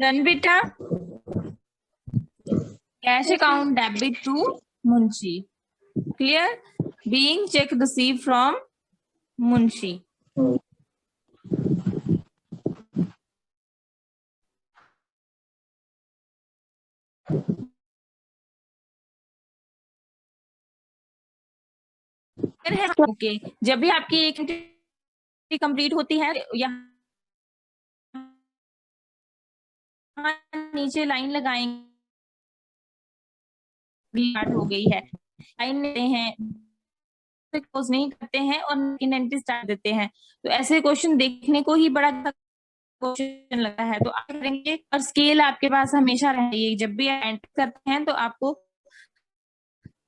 Done बेटा। Cash account debit to Munshi. Clear. Being cheque receive from Munshi. Okay. जब भी आपकी एक एंट्री कंप्लीट होती है, यहाँ नीचे लाइन लगाएंगे, स्टार्ट हो गई है, लाइन लेते हैं, क्लोज नहीं करते हैं और एंट्री स्टार्ट देते हैं। तो ऐसे क्वेश्चन देखने को ही बड़ा क्वेश्चन लगता है, तो आप करेंगे। और स्केल आपके पास हमेशा रहेगी, जब भी आप एंटर करते हैं तो आपको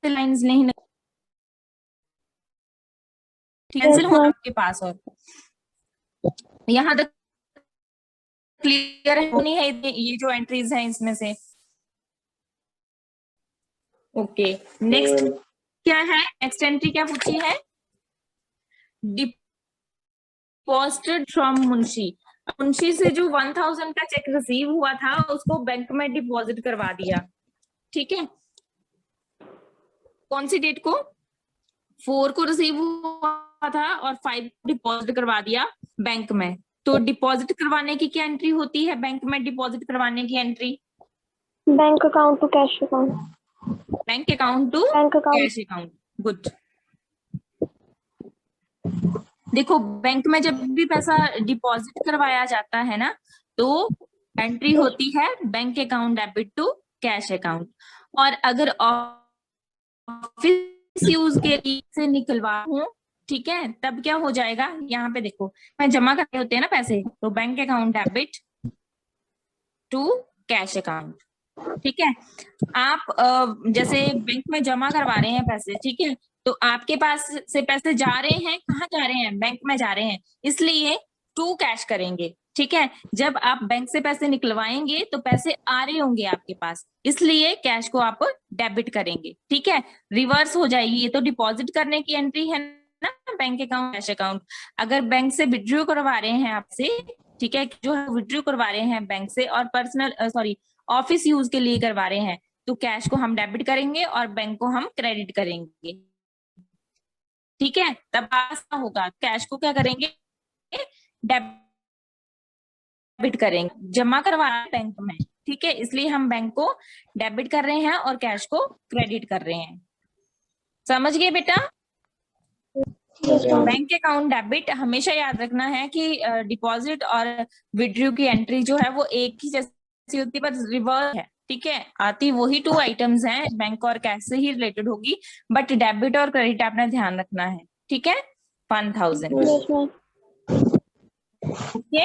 लाइंस नहीं कैंसिल होना आपके पास। और यहाँ तक क्लियर होनी है ये जो एंट्रीज हैं इसमें से। ओके, नेक्स्ट क्या है? नेक्स्ट एंट्री क्या पूछी है? Deposited from Munshi. मुंशी से जो 1000 का चेक रिसीव हुआ था उसको बैंक में डिपॉजिट करवा दिया। ठीक है, कौन सी डेट को? 4 को रिसीव हुआ था और 5 डिपॉजिट करवा दिया बैंक में। तो डिपॉजिट करवाने की क्या एंट्री होती है? बैंक में डिपॉजिट करवाने की entry bank account to cash account. Bank account to cash account. Good. देखो, बैंक में जब भी पैसा डिपॉजिट करवाया जाता है ना, तो एंट्री होती है bank account debit to cash account. और अगर ऑफिस यूज के लिए से निकलवा हूं, ठीक है, तब क्या हो जाएगा? यहाँ पे देखो, मैं जमा करने होते हैं ना पैसे, तो bank account debit to cash account. ठीक है, आप जैसे बैंक में जमा करवा रहे हैं पैसे, ठीक है, तो आपके पास से पैसे जा रहे हैं, कहाँ जा रहे हैं? बैंक में जा रहे हैं, इसलिए टू कैश करेंगे। ठीक है, जब आप बैंक से पैसे निकलवाएंगे तो पैसे आ रहे होंगे आपके पास, इसलिए कैश को आप डेबिट करेंगे। ठीक है, रिवर्स हो जाएगी। ये तो डिपॉजिट करने की एंट्री है ना, बैंक अकाउंट कैश अकाउंट। अगर बैंक से विड्रॉ करवा रहे हैं आपसे, ठीक है, जो विड्रॉ करवा रहे हैं बैंक से और पर्सनल सॉरी ऑफिस यूज के लिए करवा रहे हैं, तो कैश को हम डेबिट करेंगे और बैंक को हम क्रेडिट करेंगे। ठीक है, तब ऐसा होगा, कैश को क्या करेंगे? डेबिट करेंगे, जमा करवा रहे हैं बैंक में। ठीक है, इसलिए हम बैंक को डेबिट कर रहे हैं और कैश को क्रेडिट कर रहे हैं। समझ गए बेटा? बैंक अकाउंट डेबिट हमेशा याद रखना है कि डिपॉजिट और विड्रॉ की एंट्री जो है वो एक ही जैसी होती है, पर रिवर्स है। ठीक है, आती वही 2 आइटम्स हैं, बैंक और कैश से ही रिलेटेड होगी, बट डेबिट और क्रेडिट आपने ध्यान रखना है। ठीक है, 1000। ओके,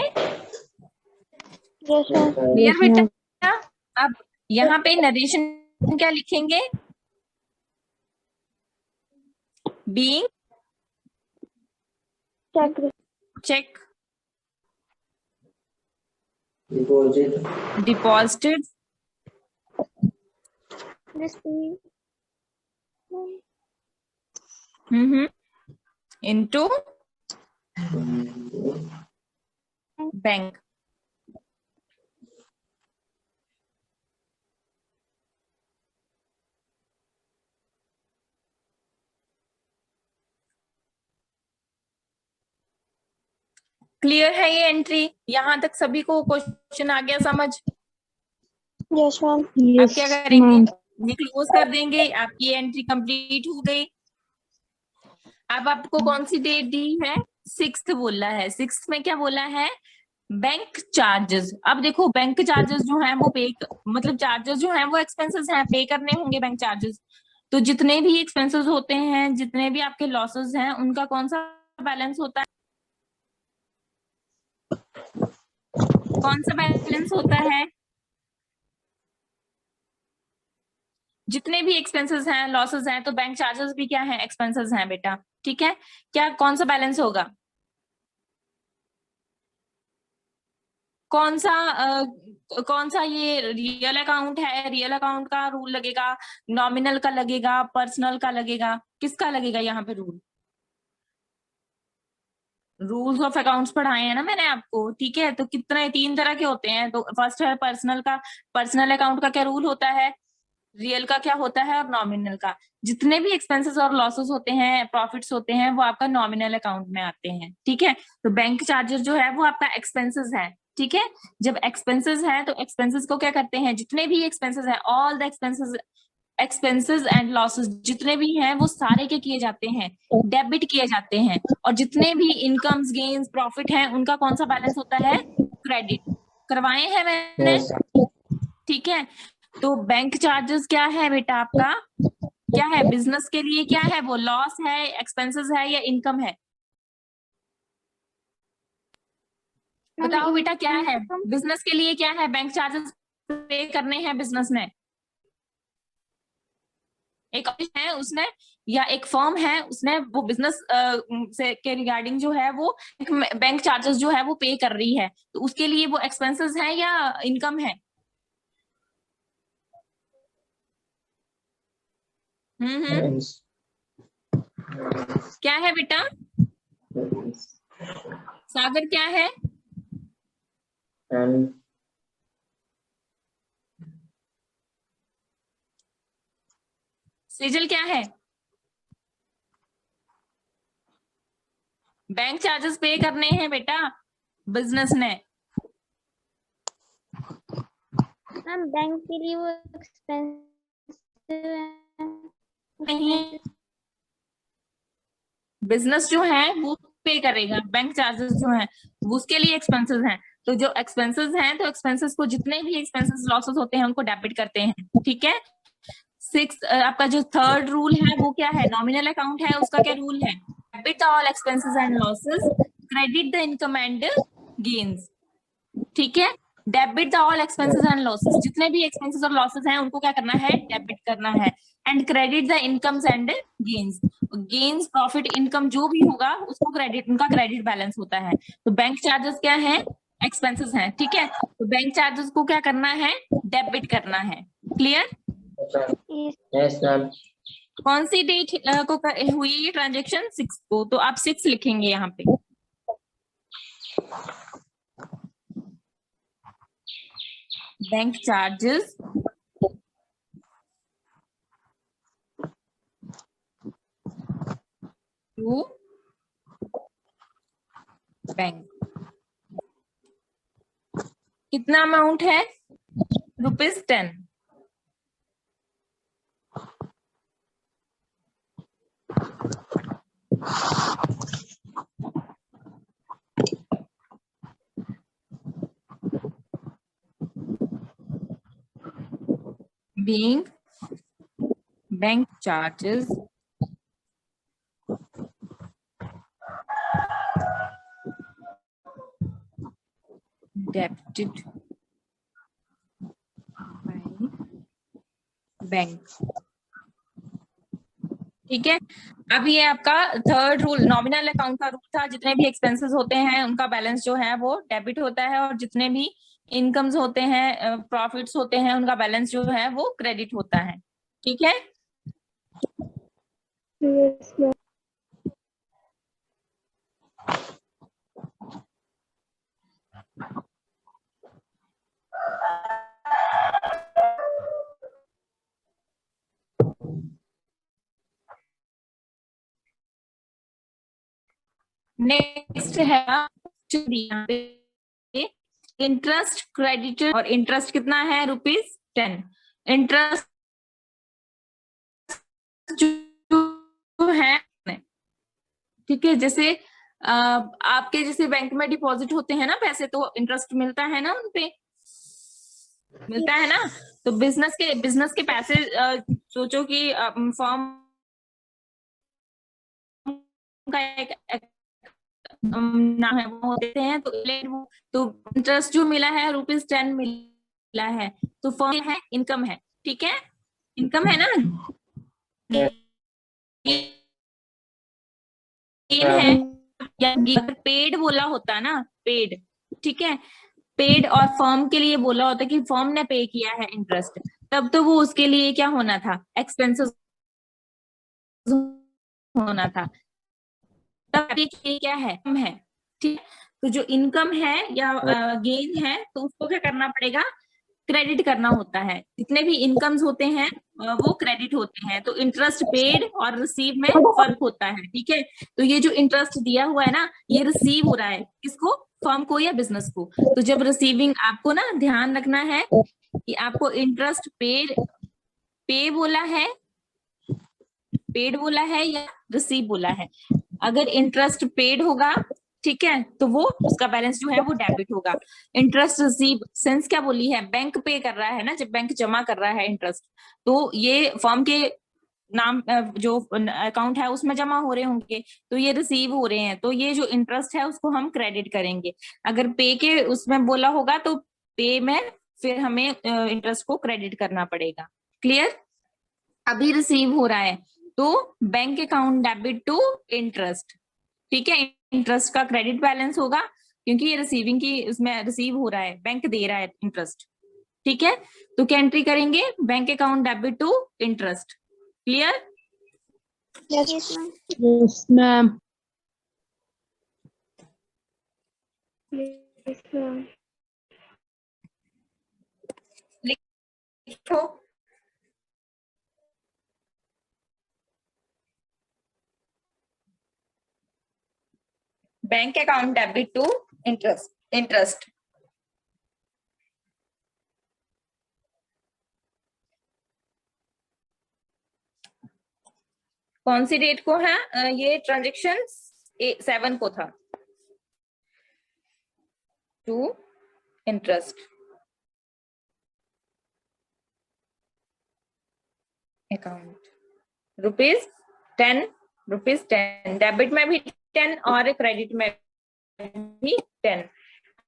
क्लियर बेटा? अब यहाँ पे नरेशन क्या लिखेंगे? Being check deposited into bank. Clear है ये एंट्री? यहाँ तक सभी को क्वेश्चन आ गया समझ? Yes ma'am. अब क्या करेंगे? ये क्लोज कर देंगे, आपकी एंट्री कंप्लीट हो गई। अब आपको कौन सी डेट दी है? 6th बोला है। 6th में क्या बोला है? Bank charges. अब देखो, बैंक चार्जेस जो हैं वो मतलब चार्जेस जो हैं वो एक्सपेंसेस हैं, पे करने होंगे बैंक चार्जेस। तो जितने भी एक्सपेंसेस होते हैं, जितने भी आपके लॉसेस हैं, उनका कौन सा बैलेंस होता है? कौन सा बैलेंस होता है? जितने भी एक्सपेंसेस हैं, लॉसेस हैं, तो बैंक चार्जेस भी क्या है? एक्सपेंसेस हैं बेटा। ठीक है, क्या कौन सा बैलेंस होगा? कौन सा ये रियल अकाउंट है? रियल अकाउंट का रूल लगेगा, नॉमिनल का लगेगा, पर्सनल का लगेगा, किसका लगेगा यहाँ पे रूल? रूल्स ऑफ अकाउंट्स पढ़ाए हैं ना मैंने आपको, ठीक है। तो कितने 3 तरह के होते हैं। तो फर्स्ट है पर्सनल का। पर्सनल अकाउंट का क्या रूल होता है, रियल का क्या होता है और नॉमिनल का। जितने भी एक्सपेंसेस और लॉसेस होते हैं, प्रॉफिट्स होते हैं, वो आपका नॉमिनल अकाउंट में आते हैं, ठीक है। तो बैंक चार्जेस जो है वो आपका एक्सपेंसेस है, ठीक है। जब एक्सपेंसेस है तो एक्सपेंसेस को क्या करते हैं, जितने भी एक्सपेंसेस है, all the expenses and losses जितने भी हैं वो सारे के किए जाते हैं, डेबिट किए जाते हैं। और जितने भी इनकम्स गेन्स प्रॉफिट हैं उनका कौन सा बैलेंस होता है, क्रेडिट। करवाए हैं मैंने, ठीक है। तो बैंक चार्जेस क्या है बेटा आपका, क्या है बिजनेस के लिए, क्या है वो, लॉस है, एक्सपेंसेस है या इनकम है। बताओ बेटा क्या है बिजनेस के लिए, क्या है बैंक चार्जेस पे करने हैं बिजनेस ने। एक है उसने, या एक फर्म है उसने वो बिजनेस से के रिगार्डिंग जो है वो बैंक चार्जेस जो है वो पे कर रही है, तो उसके लिए वो एक्सपेंसेस है या इनकम है। हम्म। क्या है बेटा, सागर क्या है। सेजल क्या है। बैंक चार्जेस पे करने हैं बेटा बिजनेस ने। मैम बैंक के लिए वो एक्सपेंसिव है। नहीं, बिजनेस जो है वो पे करेगा, बैंक चार्जेस जो है वो उसके लिए एक्सपेंसेस हैं। तो जो एक्सपेंसेस हैं तो एक्सपेंसेस को जितने भी एक्सपेंसेस लॉसेस होते हैं उनको डेबिट करते हैं, ठीक है। आपका जो थर्ड रूल है वो क्या है, नॉमिनल अकाउंट है, उसका क्या रूल है, debit all expenses and losses, credit the income and gains, ठीक है। Debit the all expenses and losses, जितने भी एक्सपेंसेस और लॉसेस हैं उनको क्या करना है, डेबिट करना है। And credit the incomes and gains, gains profit income जो भी होगा उसको क्रेडिट, उनका क्रेडिट बैलेंस होता है। तो बैंक चार्जेस क्या है, एक्सपेंसेस हैं, ठीक है। तो बैंक चार्जेस को क्या करना है, डेबिट करना है। क्लियर। Yes ma'am. कौन सी डेट को हुई ये ट्रांजेक्शन, 6 को, तो आप 6 लिखेंगे यहाँ पे। बैंक चार्जेस टू बैंक, कितना अमाउंट है, ₹10। being bank charges debited by bank, ठीक है। अब ये आपका थर्ड रूल नॉमिनल अकाउंट का रूल था, जितने भी एक्सपेंसेस होते हैं उनका बैलेंस जो है वो डेबिट होता है, और जितने भी इनकम्स होते हैं प्रॉफिट्स होते हैं उनका बैलेंस जो है वो क्रेडिट होता है, ठीक है। Yes ma'am. नेक्स्ट है यहाँ पे इंटरेस्ट क्रेडिटर, और इंटरेस्ट कितना है, ₹10। इंटरेस्ट जो है, ठीक है, जैसे आपके जैसे बैंक में डिपॉजिट होते हैं ना पैसे, तो इंटरेस्ट मिलता है ना उनपे, मिलता है ना। तो बिजनेस के पैसे सोचो कि फॉर्म का एक नाम है वो देते हैं, तो इंटरेस्ट जो मिला है ₹10 मिला है, तो फॉर्म है इनकम है, ठीक है, इनकम है ना, गेन है, या अगर पेड बोला होता ना, पेड, ठीक है, पेड और फर्म के लिए बोला होता कि फर्म ने पे किया है इंटरेस्ट, तब तो वो उसके लिए क्या होना था, एक्सपेंसेस होना था। तब ये क्या है, ठीक है, तो जो इनकम है या गेन है तो उसको क्या करना पड़ेगा, क्रेडिट करना होता है। जितने भी इनकम्स होते हैं वो क्रेडिट होते हैं। तो इंटरेस्ट पेड और रिसीव में फर्क होता है। ठीक है, तो ये जो इंटरेस्ट दिया हुआ है ना, ये रिसीव हो रहा है किसको, फर्म को या बिजनेस को। तो जब रिसीविंग, आपको ना ध्यान रखना है कि आपको इंटरेस्ट पे बोला है, पेड बोला है या रिसीव बोला है। अगर इंटरेस्ट पेड होगा, ठीक है, तो वो उसका बैलेंस जो है वो डेबिट होगा। इंटरेस्ट रिसीव सेंस क्या बोली है, बैंक पे कर रहा है ना, जब बैंक जमा कर रहा है इंटरेस्ट, तो ये फर्म के नाम जो अकाउंट है उसमें जमा हो रहे होंगे, तो ये रिसीव हो रहे हैं, तो ये जो इंटरेस्ट है उसको हम क्रेडिट करेंगे। अगर पे के उसमें बोला होगा तो पे में फिर हमें इंटरेस्ट को क्रेडिट करना पड़ेगा। क्लियर? अभी रिसीव हो रहा है तो bank account debit to interest. ठीक है, इंटरेस्ट का क्रेडिट बैलेंस होगा क्योंकि ये रिसीविंग की, उसमें रिसीव हो रहा है, बैंक दे रहा है इंटरेस्ट। ठीक है, तो क्या एंट्री करेंगे, bank account debit to interest. Clear? Yes, ma'am. Yes, ma'am. Yes, ma'am. लिखो। Bank account debit to interest. कौन सी डेट को है ये ट्रांजेक्शन? 7 को था। टू इंटरेस्ट अकाउंट ₹10 डेबिट में भी 10 और क्रेडिट में भी 10।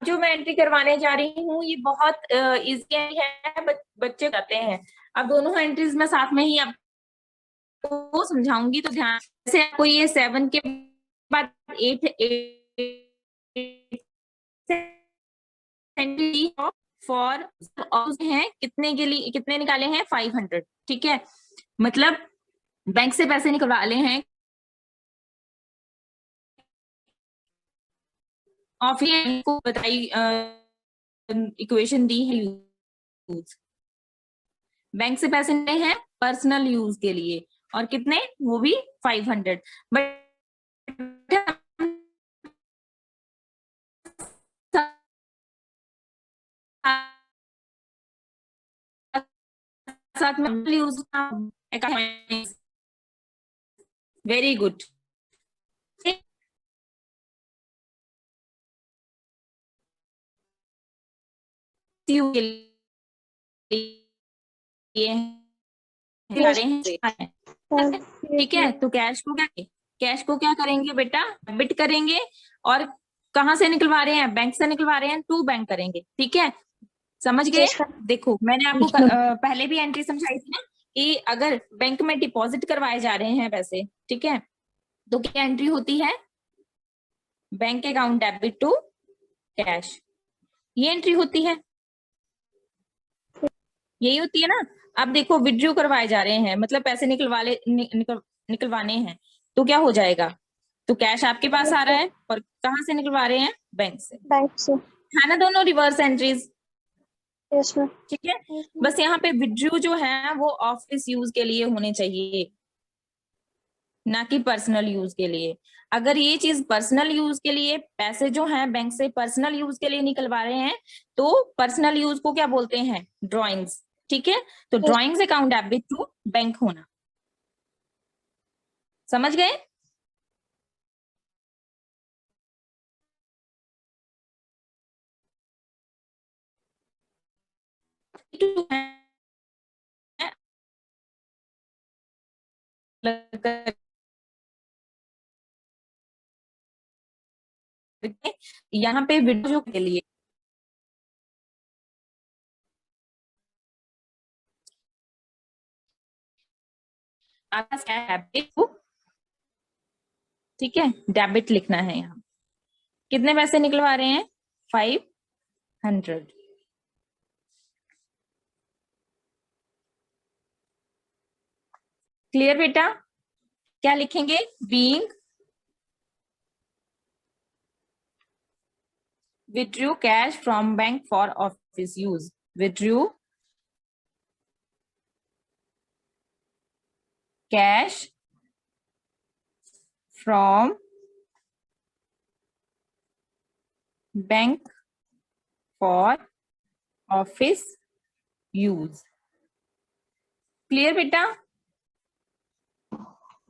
जो मैं एंट्री करवाने जा रही हूँ ये बहुत इजी है, बच्चे करते हैं। अब दोनों एंट्रीज में साथ में ही आपको समझाऊंगी, तो ध्यान से। आपको ये 7 के बाद 8 फॉर हैं कितने के लिए, कितने निकाले हैं, 500। ठीक है, मतलब बैंक से पैसे निकलवा ले हैं और फिर को बताई इक्वेशन दी है यूज। बैंक से पैसे ले हैं पर्सनल यूज के लिए, और कितने, वो भी 500। बट साथ में यूज, वेरी गुड। के लिए ठीक है, तो कैश को क्या करेंगे बेटा, डेबिट करेंगे। और कहाँ से निकलवा रहे हैं, बैंक से निकलवा रहे हैं, टू बैंक करेंगे। ठीक है, समझ गए? देखो मैंने आपको पहले भी एंट्री समझाई थी ना कि अगर बैंक में डिपॉजिट करवाए जा रहे हैं पैसे, ठीक है, तो क्या एंट्री होती है, bank account debit to cash, ये एंट्री होती है, यही होती है ना। अब देखो विड्रॉ करवाए जा रहे हैं, मतलब पैसे निकलवाने हैं, तो क्या हो जाएगा, तो कैश आपके पास आ रहा है और कहाँ से निकलवा रहे हैं, बैंक से। बैंक से। है ना दोनों रिवर्स एंट्रीज? Yes ma'am. ठीक है, बस यहाँ पे विड्रॉ जो है वो ऑफिस यूज के लिए होने चाहिए, ना कि पर्सनल यूज के लिए। अगर ये चीज पर्सनल यूज के लिए, पैसे जो हैं बैंक से पर्सनल यूज के लिए निकलवा रहे हैं, तो पर्सनल यूज को क्या बोलते हैं, ड्रॉइंग्स। ठीक है, तो drawings account debit to bank होना। समझ गए? यहाँ पे विड्रॉ के लिए आपका डेबिट, ठीक है, डेबिट लिखना है यहाँ। कितने पैसे निकलवा रहे हैं, 500। क्लियर बेटा? क्या लिखेंगे, being withdrew cash from bank for office use. Withdrew cash from bank for office use. Clear बेटा?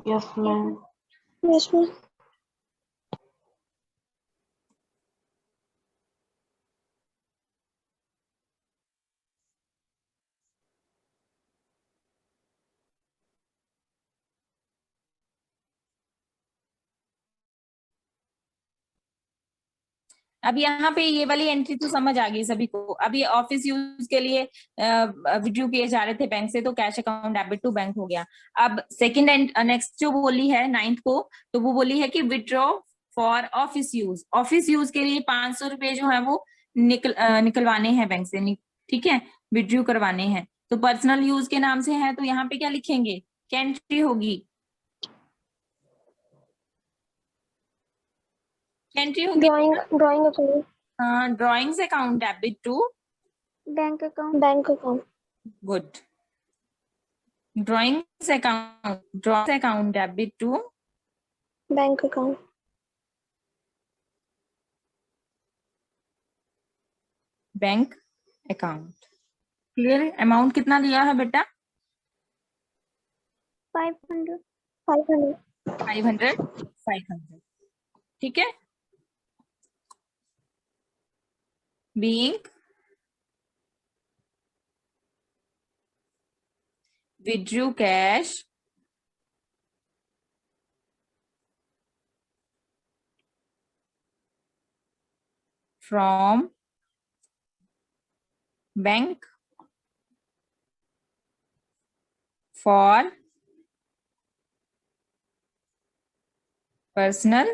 Yes, ma'am. Yes, ma'am. अब यहाँ पे ये वाली एंट्री तो समझ आ गई सभी को। अब ये ऑफिस यूज के लिए विड्रू किए जा रहे थे बैंक से, तो cash account debit to bank हो गया। अब सेकंड एंड नेक्स्ट जो बोली है 9th को, तो वो बोली है कि withdraw for office use. Office use के लिए 500 रुपए जो है वो निकलवाने हैं बैंक से, ठीक है, विड्रू करवाने हैं। तो पर्सनल यूज के नाम से है, तो यहाँ पे क्या लिखेंगे, क्या एंट्री होगी, एंट्री होगी Drawing account. Drawings account debit to Bank account. Good. Drawings account debit to Bank account. Bank account. Clear? Amount कितना दिया है बेटा? 500. 500। ठीक है। being withdrew cash from bank for personal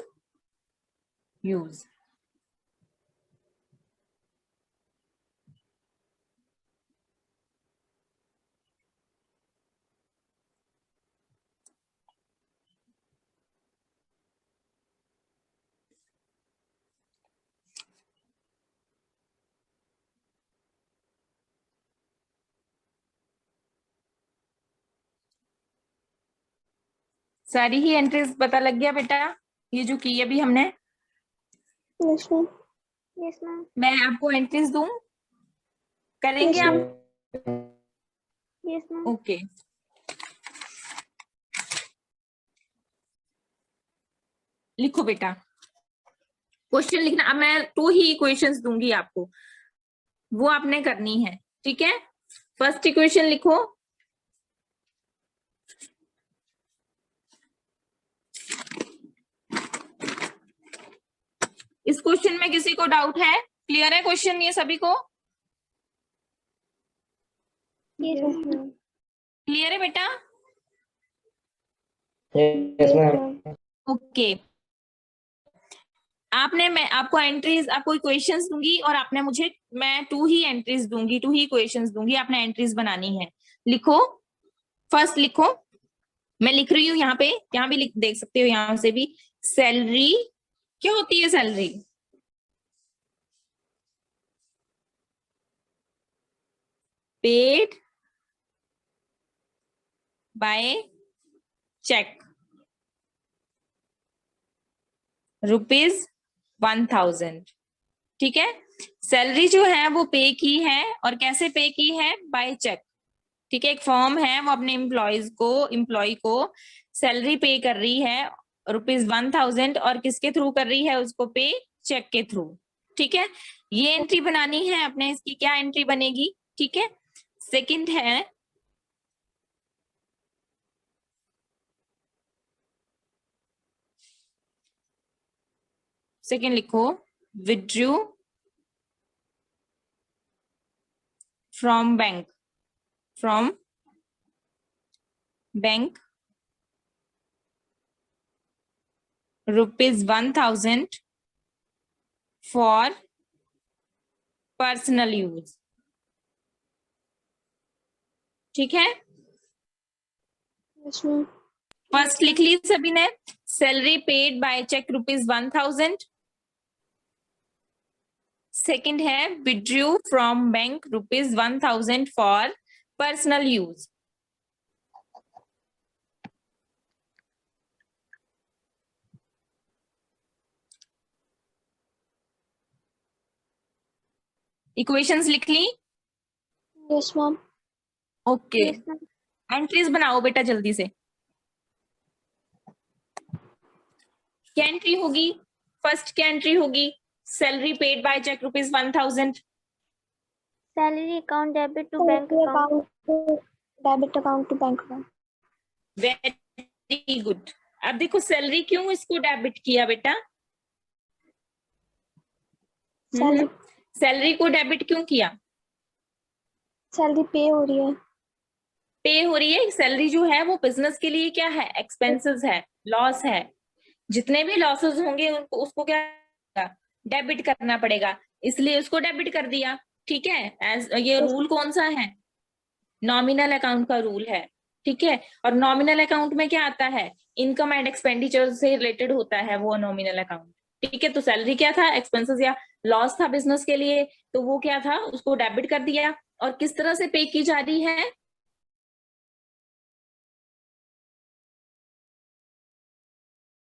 use. सारी ही एंट्रीज पता लग गया बेटा, ये जो की अभी हमने? Yes, ma'am. Yes, ma'am. मैं आपको एंट्रीज दूं, करेंगे Yes, आप? Yes, ma'am. ओके। लिखो बेटा, क्वेश्चन लिखना। अब मैं 2 ही क्वेश्चंस दूंगी आपको, वो आपने करनी है, ठीक है। फर्स्ट इक्वेशन लिखो, इस क्वेश्चन में किसी को डाउट है? क्लियर है क्वेश्चन ये सभी को? Yes, ma'am. क्लियर है बेटा? Yes, ma'am. ओके। मैं आपको एंट्रीज, आपको क्वेश्चंस दूंगी और आपने मुझे, मैं 2 ही एंट्रीज दूंगी, 2 ही क्वेश्चंस दूंगी, आपने एंट्रीज बनानी है। लिखो, फर्स्ट लिखो, मैं लिख रही हूँ यहाँ पे, यहाँ भी देख सकते हो, यहाँ से भी। सैलरी क्या होती है? सैलरी पेड बाय चेक ₹1000, ठीक है। सैलरी जो है वो पे की है, और कैसे पे की है? बाय चेक, ठीक है। एक फर्म है, वो अपने एम्प्लॉय को सैलरी पे कर रही है ₹1000, और किसके थ्रू कर रही है उसको पे? चेक के थ्रू, ठीक है। ये एंट्री बनानी है अपने, इसकी क्या एंट्री बनेगी, ठीक है। सेकंड है, सेकंड लिखो, withdrew from bank ₹1000 for personal use, ठीक है। Yes, ma'am. फर्स्ट लिख ली सभी ने, salary paid by cheque ₹1000, second है withdrew from bank ₹1,000 for personal use. Equations लिख ली? Yes, ma'am. Okay, Yes, ma'am. Entries बनाओ बेटा जल्दी से। क्या एंट्री होगी? फर्स्ट क्या एंट्री होगी? Salary paid by cheque ₹1,000। Salary account debit to bank account. Debit account to bank account. Very good. अब देखो सैलरी क्यों इसको डेबिट किया बेटा? Salary सैलरी को डेबिट क्यों किया? salary pay हो रही है. पे हो रही है। सैलरी जो है वो बिजनेस के लिए क्या है? एक्सपेंसेस है, लॉस है। जितने भी लॉसेस होंगे उनको उसको क्या डेबिट करना पड़ेगा, इसलिए उसको डेबिट कर दिया। ठीक है, एज ये रूल कौन सा है? नॉमिनल अकाउंट का रूल है। ठीक है, और नॉमिनल अकाउंट में क्या आता है? इनकम एंड एक्सपेंडिचर से रिलेटेड होता है वो नॉमिनल अकाउंट। ठीक है, तो सैलरी क्या था? एक्सपेंसेस या लॉस था बिजनेस के लिए, तो वो क्या था? उसको डेबिट कर दिया। और किस तरह से पे की जा रही है?